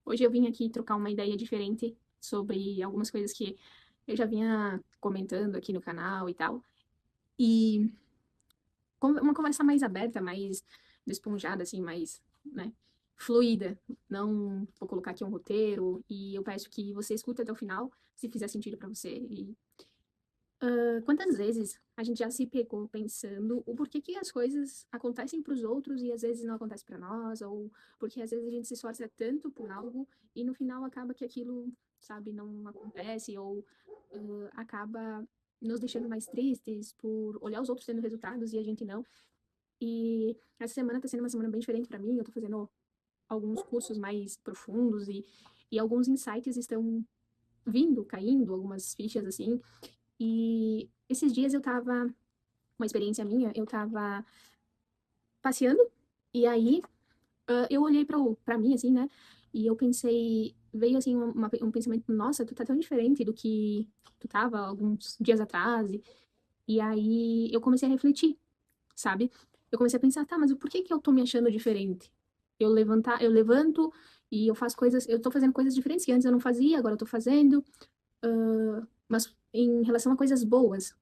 Hoje eu vim aqui trocar uma ideia diferente sobre algumas coisas que eu já vinha comentando aqui no canal e tal. E uma conversa mais aberta, mais despojada, assim, mais, né, fluida. Não vou colocar aqui um roteiro e eu peço que você escute até o final, se fizer sentido pra você. Quantas vezes a gente já se pegou pensando o porquê que as coisas acontecem para os outros e às vezes não acontecem para nós, ou porque às vezes a gente se esforça tanto por algo e no final acaba que aquilo, sabe, não acontece, ou acaba nos deixando mais tristes por olhar os outros tendo resultados e a gente não. E essa semana tá sendo uma semana bem diferente para mim, eu tô fazendo alguns cursos mais profundos e alguns insights estão vindo, caindo, algumas fichas assim. E esses dias eu tava, uma experiência minha, eu tava passeando, e aí eu olhei pra mim, assim, né? E eu pensei, veio assim um pensamento, nossa, tu tá tão diferente do que tu tava alguns dias atrás. E aí eu comecei a refletir, sabe? Eu comecei a pensar, tá, mas por que que eu tô me achando diferente? Eu levanto e eu faço coisas, eu tô fazendo coisas diferentes que antes eu não fazia, agora eu tô fazendo, mas em relação a coisas boas.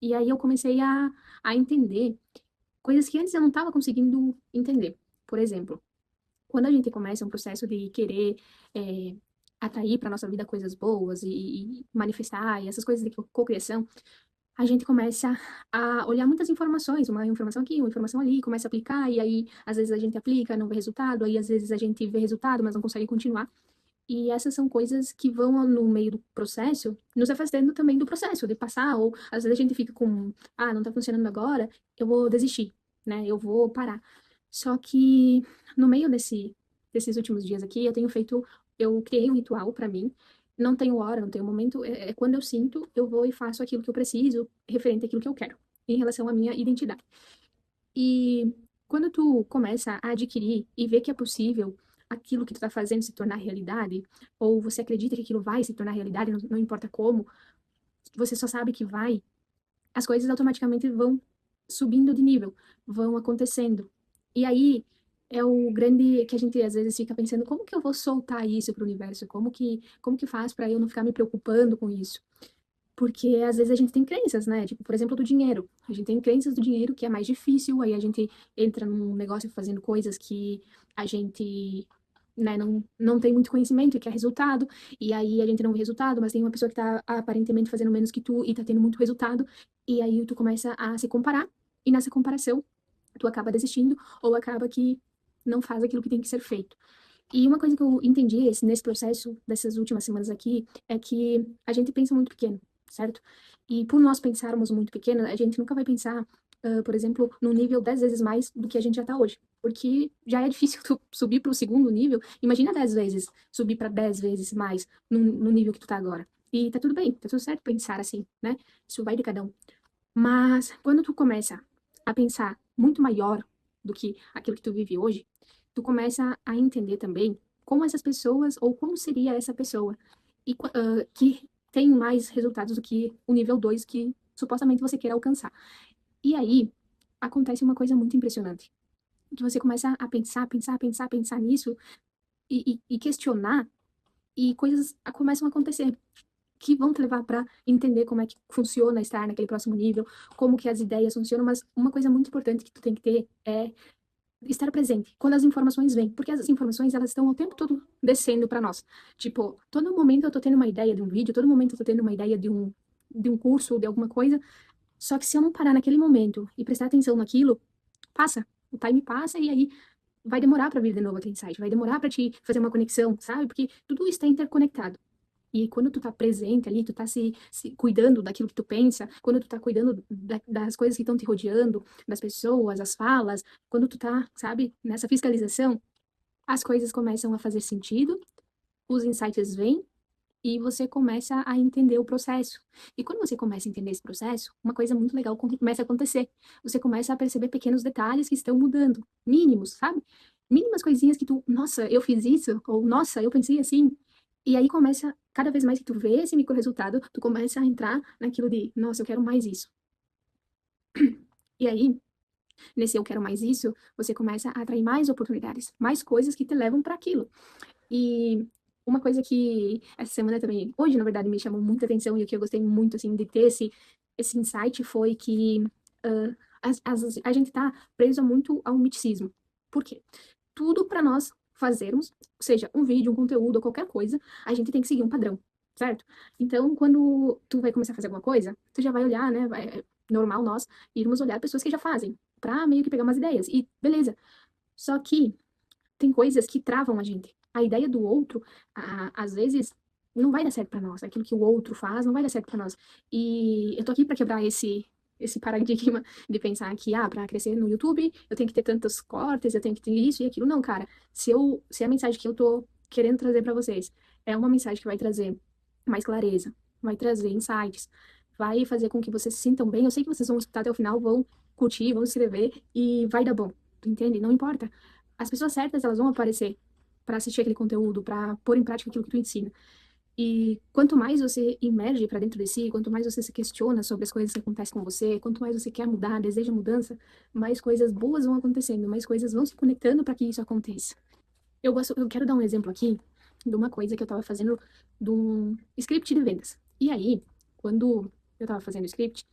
E aí eu comecei a entender coisas que antes eu não estava conseguindo entender. Por exemplo, quando a gente começa um processo de querer é, atrair para nossa vida coisas boas e manifestar e essas coisas de cocriação, a gente começa a olhar muitas informações, uma informação aqui, uma informação ali, começa a aplicar, e aí às vezes a gente aplica, não vê resultado, aí às vezes a gente vê resultado, mas não consegue continuar. E essas são coisas que vão no meio do processo, nos afastando também do processo, de passar, ou às vezes a gente fica com, ah, não tá funcionando agora, eu vou desistir, né? Eu vou parar. Só que no meio desses últimos dias aqui, eu criei um ritual pra mim. Não tenho hora, não tenho momento, é quando eu sinto, eu vou e faço aquilo que eu preciso, referente àquilo que eu quero, em relação à minha identidade. E quando tu começa a adquirir e ver que é possível aquilo que tu tá fazendo se tornar realidade, ou você acredita que aquilo vai se tornar realidade, não importa como, você só sabe que vai, as coisas automaticamente vão subindo de nível, vão acontecendo. E aí é o grande que a gente às vezes fica pensando, como que eu vou soltar isso para o universo? Como que faz para eu não ficar me preocupando com isso? Porque às vezes a gente tem crenças, né? Tipo, por exemplo, do dinheiro. A gente tem crenças do dinheiro que é mais difícil, aí a gente entra num negócio fazendo coisas que a gente, né, não tem muito conhecimento e quer resultado, e aí a gente não vê resultado, mas tem uma pessoa que tá aparentemente fazendo menos que tu e tá tendo muito resultado, e aí tu começa a se comparar, e nessa comparação tu acaba desistindo, ou acaba que não faz aquilo que tem que ser feito. E uma coisa que eu entendi nesse processo dessas últimas semanas aqui é que a gente pensa muito pequeno, certo? E por nós pensarmos muito pequeno, a gente nunca vai pensar, por exemplo, num nível 10 vezes mais do que a gente já está hoje. Porque já é difícil tu subir para o segundo nível. Imagina 10 vezes, subir para 10 vezes mais no nível que tu tá agora. E tá tudo bem, tá tudo certo pensar assim, né? Isso vai de cada um. Mas quando tu começa a pensar muito maior do que aquilo que tu vive hoje, tu começa a entender também como essas pessoas, ou como seria essa pessoa, que tem mais resultados do que o nível 2 que supostamente você quer alcançar. E aí acontece uma coisa muito impressionante, que você começa a pensar nisso e questionar, e coisas começam a acontecer que vão te levar para entender como é que funciona estar naquele próximo nível, como que as ideias funcionam, mas uma coisa muito importante que tu tem que ter é estar presente quando as informações vêm, porque as informações elas estão o tempo todo descendo para nós. Tipo, todo momento eu tô tendo uma ideia de um vídeo, todo momento eu tô tendo uma ideia de um curso, de alguma coisa, só que se eu não parar naquele momento e prestar atenção naquilo, passa. O time passa e aí vai demorar para vir de novo aquele insight, vai demorar para te fazer uma conexão, sabe? Porque tudo está interconectado. E quando tu tá presente ali, tu tá se cuidando daquilo que tu pensa, quando tu tá cuidando das coisas que estão te rodeando, das pessoas, as falas, quando tu tá, sabe, nessa fiscalização, as coisas começam a fazer sentido, os insights vêm e você começa a entender o processo. E quando você começa a entender esse processo, uma coisa muito legal começa a acontecer. Você começa a perceber pequenos detalhes que estão mudando, mínimos, sabe? Mínimas coisinhas que tu, nossa, eu fiz isso, ou nossa, eu pensei assim. E aí começa, cada vez mais que tu vê esse micro resultado, tu começa a entrar naquilo de, nossa, eu quero mais isso. E aí, nesse eu quero mais isso, você começa a atrair mais oportunidades, mais coisas que te levam para aquilo. E uma coisa que essa semana também, hoje, na verdade, me chamou muita atenção e o que eu gostei muito, assim, de ter esse insight foi que ah, a gente tá preso muito ao miticismo. Por quê? Tudo para nós fazermos, seja um vídeo, um conteúdo ou qualquer coisa, a gente tem que seguir um padrão, certo? Então, quando tu vai começar a fazer alguma coisa, tu já vai olhar, né? É normal nós irmos olhar pessoas que já fazem, pra meio que pegar umas ideias. E beleza. Só que tem coisas que travam a gente. A ideia do outro, às vezes, não vai dar certo pra nós. Aquilo que o outro faz não vai dar certo pra nós. E eu tô aqui pra quebrar esse paradigma de pensar que, pra crescer no YouTube, eu tenho que ter tantos cortes, eu tenho que ter isso e aquilo. Não, cara. Se a mensagem que eu tô querendo trazer pra vocês é uma mensagem que vai trazer mais clareza, vai trazer insights, vai fazer com que vocês se sintam bem. Eu sei que vocês vão escutar até o final, vão curtir, vão escrever e vai dar bom. Tu entende? Não importa. As pessoas certas, elas vão aparecer para assistir aquele conteúdo, para pôr em prática aquilo que tu ensina. E quanto mais você emerge para dentro de si, quanto mais você se questiona sobre as coisas que acontecem com você, quanto mais você quer mudar, deseja mudança, mais coisas boas vão acontecendo, mais coisas vão se conectando para que isso aconteça. Eu quero dar um exemplo aqui de uma coisa que eu estava fazendo de um script de vendas. E aí, quando eu estava fazendo o script,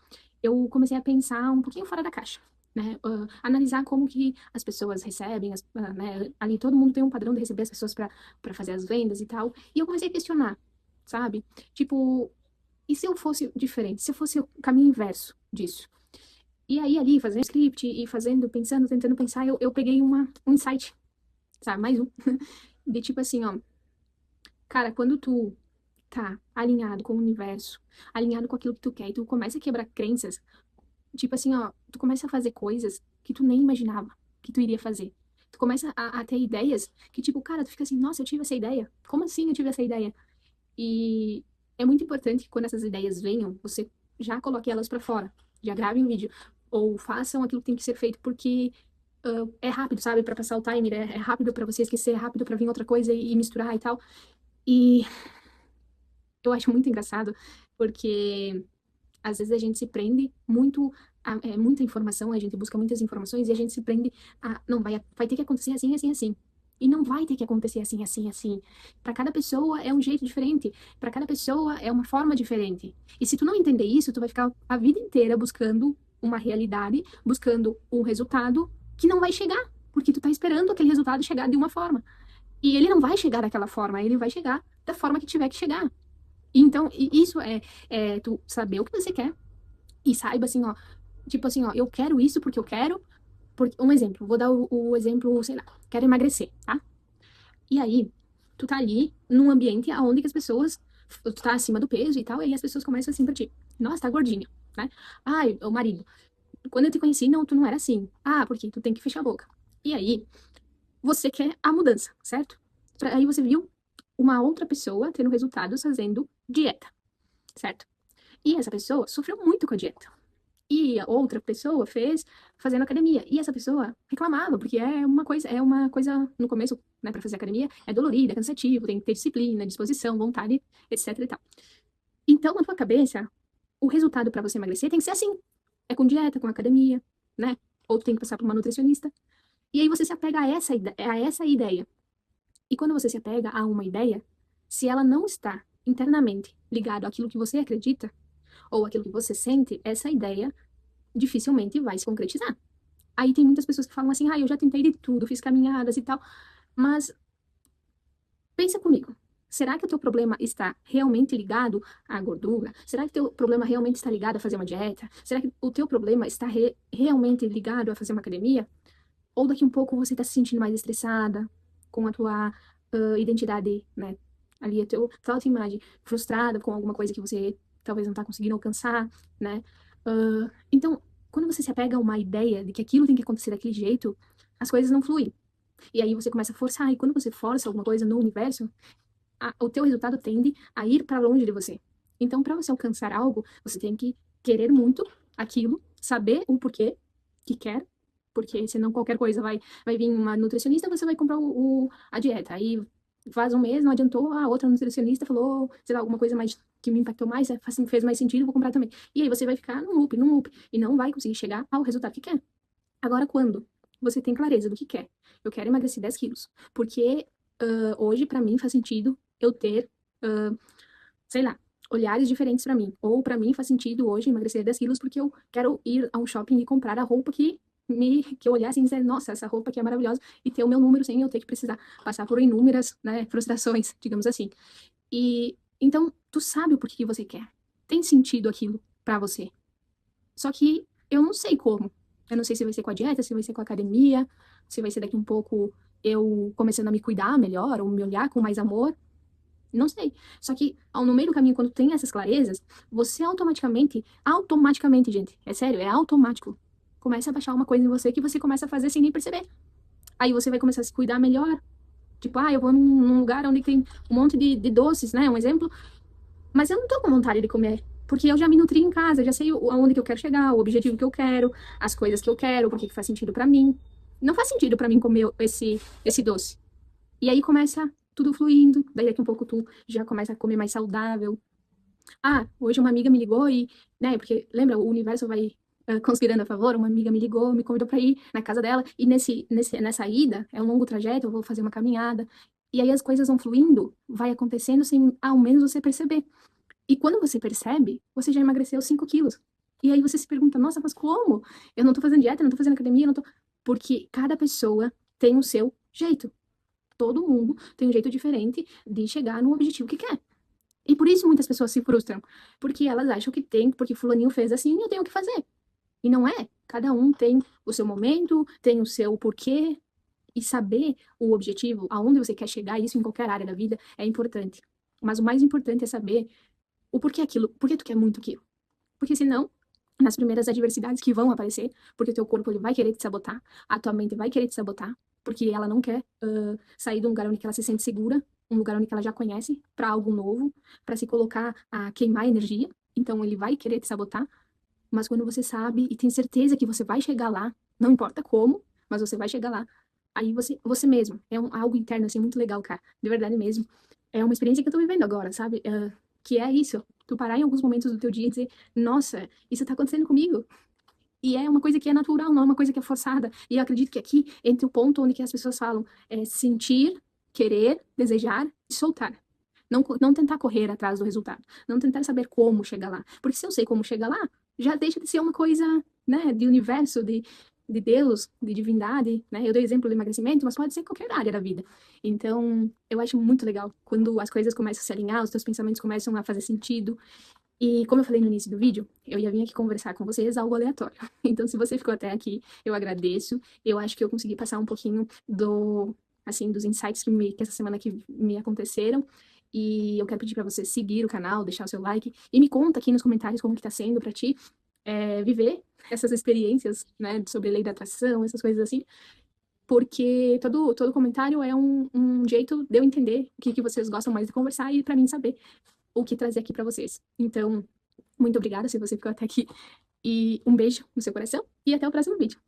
eu comecei a pensar um pouquinho fora da caixa, né? Analisar como que as pessoas recebem, né? Ali todo mundo tem um padrão de receber as pessoas para fazer as vendas e tal. E eu comecei a questionar, sabe? Tipo, e se eu fosse diferente? Se eu fosse o caminho inverso disso? E aí, ali, fazendo script e fazendo, pensando, tentando pensar, eu peguei um insight, sabe? Mais um. De tipo assim, ó, cara, quando tu tá alinhado com o universo, alinhado com aquilo que tu quer, e tu começa a quebrar crenças, tipo assim, ó, tu começa a fazer coisas que tu nem imaginava que tu iria fazer. Tu começa a ter ideias que, tipo, cara, tu fica assim, nossa, eu tive essa ideia. Como assim eu tive essa ideia? E é muito importante que quando essas ideias venham, você já coloque elas pra fora. Já grave um vídeo. Ou façam aquilo que tem que ser feito, porque é rápido, sabe? Pra passar o timer, é rápido pra você esquecer, é rápido pra vir outra coisa e misturar e tal. E eu acho muito engraçado, porque às vezes a gente se prende muito a muita informação, a gente busca muitas informações e a gente se prende a, não, vai ter que acontecer assim, assim, assim. E não vai ter que acontecer assim, assim, assim. Para cada pessoa é um jeito diferente, para cada pessoa é uma forma diferente. E se tu não entender isso, tu vai ficar a vida inteira buscando uma realidade, buscando um resultado que não vai chegar, porque tu tá esperando aquele resultado chegar de uma forma. E ele não vai chegar daquela forma, ele vai chegar da forma que tiver que chegar. Então, isso é tu saber o que você quer e saiba assim, ó, tipo assim, ó, eu quero isso porque eu quero. Porque, um exemplo, vou dar o exemplo, sei lá, quero emagrecer, tá? E aí, tu tá ali num ambiente onde que as pessoas, tu tá acima do peso e tal, e aí as pessoas começam assim pra ti, nossa, tá gordinha, né? Ai, o marido, quando eu te conheci, não, tu não era assim. Ah, porque tu tem que fechar a boca. E aí, você quer a mudança, certo? Aí você viu uma outra pessoa tendo resultados fazendo dieta, certo? E essa pessoa sofreu muito com a dieta. E a outra pessoa fez fazendo academia. E essa pessoa reclamava, porque é uma coisa no começo, né, para fazer academia, é dolorido, é cansativo, tem que ter disciplina, disposição, vontade, etc e tal. Então, na tua cabeça, o resultado para você emagrecer tem que ser assim. É com dieta, com academia, né? Ou tu tem que passar por uma nutricionista. E aí você se apega a essa ideia. E quando você se apega a uma ideia, se ela não está internamente ligada àquilo que você acredita, ou aquilo que você sente, essa ideia dificilmente vai se concretizar. Aí tem muitas pessoas que falam assim, eu já tentei de tudo, fiz caminhadas e tal, mas pensa comigo. Será que o teu problema está realmente ligado à gordura? Será que o teu problema realmente está ligado a fazer uma dieta? Será que o teu problema está realmente ligado a fazer uma academia? Ou daqui um pouco você está se sentindo mais estressada com a tua identidade, né? Ali, tua autoimagem frustrada com alguma coisa que você talvez não está conseguindo alcançar, né? Então, quando você se apega a uma ideia de que aquilo tem que acontecer daquele jeito, as coisas não fluem. E aí você começa a forçar, e quando você força alguma coisa no universo, o teu resultado tende a ir para longe de você. Então, para você alcançar algo, você tem que querer muito aquilo, saber o porquê que quer, porque senão qualquer coisa vai vir uma nutricionista, você vai comprar a dieta. Aí faz um mês, não adiantou, a outra nutricionista falou, sei lá, alguma coisa mais que me impactou mais, fez mais sentido, vou comprar também. E aí você vai ficar num loop, e não vai conseguir chegar ao resultado que quer. Agora, quando você tem clareza do que quer, eu quero emagrecer 10 quilos, porque hoje, pra mim, faz sentido eu ter, ah, sei lá, olhares diferentes pra mim. Ou pra mim faz sentido hoje emagrecer 10 quilos porque eu quero ir a um shopping e comprar a roupa que eu olhasse e dizer, nossa, essa roupa aqui é maravilhosa, e ter o meu número sem eu ter que precisar passar por inúmeras, né, frustrações, digamos assim. E então, tu sabe o porquê que você quer. Tem sentido aquilo pra você. Só que eu não sei como. Eu não sei se vai ser com a dieta, se vai ser com a academia, se vai ser daqui um pouco eu começando a me cuidar melhor, ou me olhar com mais amor. Não sei. Só que no meio do caminho, quando tem essas clarezas, você automaticamente, gente, é sério, é automático. Começa a baixar uma coisa em você que você começa a fazer sem nem perceber. Aí você vai começar a se cuidar melhor. Tipo, eu vou num lugar onde tem um monte de doces, né? Um exemplo. Mas eu não tô com vontade de comer. Porque eu já me nutri em casa, eu já sei aonde que eu quero chegar, o objetivo que eu quero, as coisas que eu quero, porque que faz sentido pra mim. Não faz sentido pra mim comer esse doce. E aí começa tudo fluindo, daí daqui um pouco tu já começa a comer mais saudável. Hoje uma amiga me ligou e, né, porque lembra, o universo vai conspirando a favor, uma amiga me ligou, me convidou pra ir na casa dela, e nessa ida, é um longo trajeto, eu vou fazer uma caminhada, e aí as coisas vão fluindo, vai acontecendo sem ao menos você perceber. E quando você percebe, você já emagreceu 5 quilos. E aí você se pergunta, nossa, mas como? Eu não tô fazendo dieta, não tô fazendo academia, não tô... Porque cada pessoa tem o seu jeito. Todo mundo tem um jeito diferente de chegar no objetivo que quer. E por isso muitas pessoas se frustram. Porque elas acham que tem, porque fulaninho fez assim, eu tenho que fazer. E não é. Cada um tem o seu momento, tem o seu porquê. E saber o objetivo, aonde você quer chegar, isso em qualquer área da vida, é importante. Mas o mais importante é saber o porquê aquilo, porquê tu quer muito aquilo. Porque senão, nas primeiras adversidades que vão aparecer, porque o teu corpo ele vai querer te sabotar, a tua mente vai querer te sabotar, porque ela não quer sair de um lugar onde ela se sente segura, um lugar onde ela já conhece, para algo novo, para se colocar a queimar energia. Então ele vai querer te sabotar, mas quando você sabe e tem certeza que você vai chegar lá, não importa como, mas você vai chegar lá, aí você mesmo, algo interno assim muito legal, cara, de verdade mesmo. É uma experiência que eu tô vivendo agora, sabe? Que é isso, tu parar em alguns momentos do teu dia e dizer, nossa, isso tá acontecendo comigo. E é uma coisa que é natural, não é uma coisa que é forçada. E eu acredito que aqui, entre o ponto onde que as pessoas falam sentir, querer, desejar e soltar. Não tentar correr atrás do resultado. Não tentar saber como chegar lá. Porque se eu sei como chegar lá, já deixa de ser uma coisa, né, de universo, de Deus, de divindade, né? Eu dei exemplo do emagrecimento, mas pode ser em qualquer área da vida. Então, eu acho muito legal quando as coisas começam a se alinhar, os teus pensamentos começam a fazer sentido. E como eu falei no início do vídeo, eu ia vir aqui conversar com vocês algo aleatório. Então, se você ficou até aqui, eu agradeço. Eu acho que eu consegui passar um pouquinho dos insights que essa semana que me aconteceram. E eu quero pedir para você seguir o canal, deixar o seu like e me conta aqui nos comentários como que tá sendo para ti viver essas experiências, né, sobre lei da atração, essas coisas assim, porque todo comentário é um jeito de eu entender o que vocês gostam mais de conversar e para mim saber o que trazer aqui para vocês. Então, muito obrigada se você ficou até aqui e um beijo no seu coração e até o próximo vídeo.